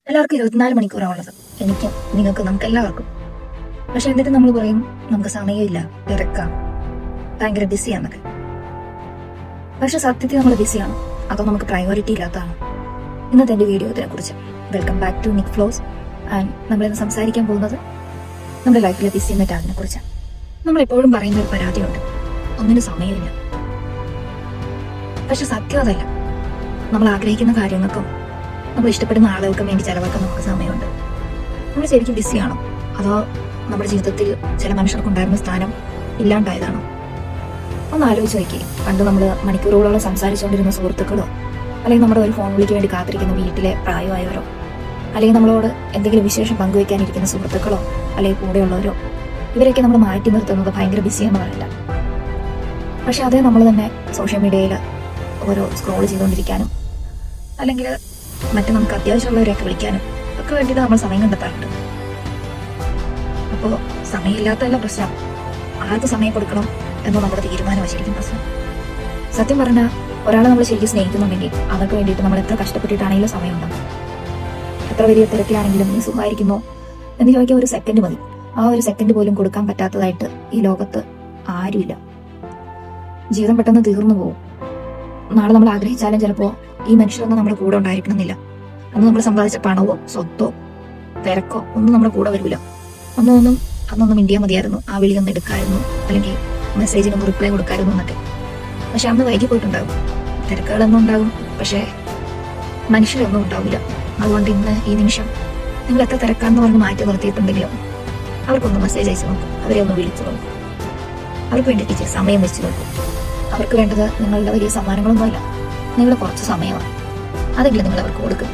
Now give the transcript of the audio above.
എല്ലാവർക്കും 24 മണിക്കൂറാണ് ഉള്ളത്. എനിക്കും നിങ്ങൾക്ക് നമുക്ക് എല്ലാവർക്കും. പക്ഷെ എന്നിട്ട് നമ്മൾ പറയും നമുക്ക് സമയമില്ല, തിരക്കാം, ഭയങ്കര ബിസിയാന്നൊക്കെ. പക്ഷെ സത്യത്തിൽ നമ്മൾ ബിസിയാണ്, അതോ നമുക്ക് പ്രയോറിറ്റി ഇല്ലാത്തതാണ്? ഇന്നത്തെ എൻ്റെ വീഡിയോ ഇതിനെ കുറിച്ച്. Welcome back to Nick Flows. And നമ്മളിന്ന് സംസാരിക്കാൻ പോകുന്നത് നമ്മുടെ ലൈഫിലെ ബിസി എന്നിട്ട് അതിനെ കുറിച്ച്. നമ്മളെപ്പോഴും പറയുന്ന ഒരു പരാതിയുണ്ട്, ഒന്നിനും സമയമില്ല. പക്ഷെ സത്യം അതല്ല. നമ്മൾ ആഗ്രഹിക്കുന്ന കാര്യങ്ങൾക്കും നമ്മൾ ഇഷ്ടപ്പെടുന്ന ആളുകൾക്കും വേണ്ടി ചെലവാക്കാൻ നമുക്ക് സമയമുണ്ട്. നമ്മൾ ശരിക്കും ബിസിയാണോ, അതോ നമ്മുടെ ജീവിതത്തിൽ ചില മനുഷ്യർക്കുണ്ടായിരുന്ന സ്ഥാനം ഇല്ലാണ്ടായതാണോ? ഒന്ന് ആലോചിച്ച് നോക്കി. പണ്ട് നമ്മൾ മണിക്കൂറുകളോളം സംസാരിച്ചുകൊണ്ടിരുന്ന സുഹൃത്തുക്കളോ, അല്ലെങ്കിൽ നമ്മുടെ ഒരു ഫോൺ വിളിക്ക് വേണ്ടി കാത്തിരിക്കുന്ന വീട്ടിലെ പ്രായമായവരോ, അല്ലെങ്കിൽ നമ്മളോട് എന്തെങ്കിലും വിശേഷം പങ്കുവയ്ക്കാനിരിക്കുന്ന സുഹൃത്തുക്കളോ, അല്ലെങ്കിൽ കൂടെയുള്ളവരോ, ഇവരെയൊക്കെ നമ്മൾ മാറ്റി നിർത്തുന്നത് ഭയങ്കര ബിസിയെന്ന് പറയില്ല. പക്ഷെ അതേ നമ്മൾ തന്നെ സോഷ്യൽ മീഡിയയിൽ ഓരോ സ്ക്രോൾ ചെയ്തുകൊണ്ടിരിക്കാനും, അല്ലെങ്കിൽ മറ്റു നമുക്ക് അത്യാവശ്യമുള്ളവരെയൊക്കെ വിളിക്കാനും ഒക്കെ വേണ്ടിയിട്ട് നമ്മൾ സമയം കണ്ടെത്താറുണ്ട്. അപ്പോൾ സമയമില്ലാത്തതല്ല പ്രശ്നം, ആർക്ക് സമയം കൊടുക്കണം എന്ന് നമ്മുടെ തീരുമാനം ശരിക്കും പ്രശ്നം. സത്യം പറഞ്ഞാൽ ഒരാളെ നമ്മൾ ശരിക്കും സ്നേഹിക്കുന്നുണ്ടെങ്കിൽ അവർക്ക് വേണ്ടിയിട്ട് നമ്മൾ എത്ര കഷ്ടപ്പെട്ടിട്ടാണെങ്കിലും സമയമുണ്ടാകും. എത്ര വലിയ തിരക്കിലാണെങ്കിലും നീ സുഖമായിരിക്കുന്നോ എന്ന് ചോദിക്കാൻ ഒരു സെക്കൻഡ് മതി. ആ ഒരു സെക്കൻഡ് പോലും കൊടുക്കാൻ പറ്റാത്തതായിട്ട് ഈ ലോകത്ത് ആരുമില്ല. ജീവിതം പെട്ടെന്ന് തീർന്നു പോകും. നാളെ നമ്മൾ ആഗ്രഹിച്ചാലും ചിലപ്പോൾ ഈ മനുഷ്യരൊന്നും നമ്മുടെ കൂടെ ഉണ്ടായിരിക്കണമെന്നില്ല. അന്ന് നമ്മൾ സമ്പാദിച്ച പണമോ സ്വത്തോ തിരക്കോ ഒന്നും നമ്മുടെ കൂടെ വരില്ല. അന്നൊന്നും മിണ്ടിയാൽ മതിയായിരുന്നു, ആ വിളിയൊന്നും എടുക്കായിരുന്നു, അല്ലെങ്കിൽ മെസ്സേജിനൊന്ന് റിപ്ലൈ കൊടുക്കായിരുന്നു എന്നൊക്കെ. പക്ഷെ അന്ന് വൈകി പോയിട്ടുണ്ടാകും. തിരക്കുകളൊന്നും ഉണ്ടാകും, പക്ഷേ മനുഷ്യരൊന്നും ഉണ്ടാവില്ല. അതുകൊണ്ട് ഇന്ന് ഈ നിമിഷം നിങ്ങൾ എത്ര തിരക്കാണെന്ന് പറഞ്ഞ് മാറ്റി നിർത്തിയിട്ടുണ്ടെങ്കിലും അവർക്കൊന്ന് മെസ്സേജ് അയച്ചു നോക്കും, അവരെ ഒന്ന് വിളിച്ചു നോക്കും, അവർക്ക് വേണ്ടി ടീച്ചർ സമയം വെച്ച് നോക്കും. അവർക്ക് വേണ്ടത് നിങ്ങളുടെ വലിയ സമ്മാനങ്ങളൊന്നുമല്ല, നിങ്ങളുടെ കുറച്ച് സമയമാണ്. അതെങ്കിലും നിങ്ങൾ അവർക്ക് കൊടുക്കും.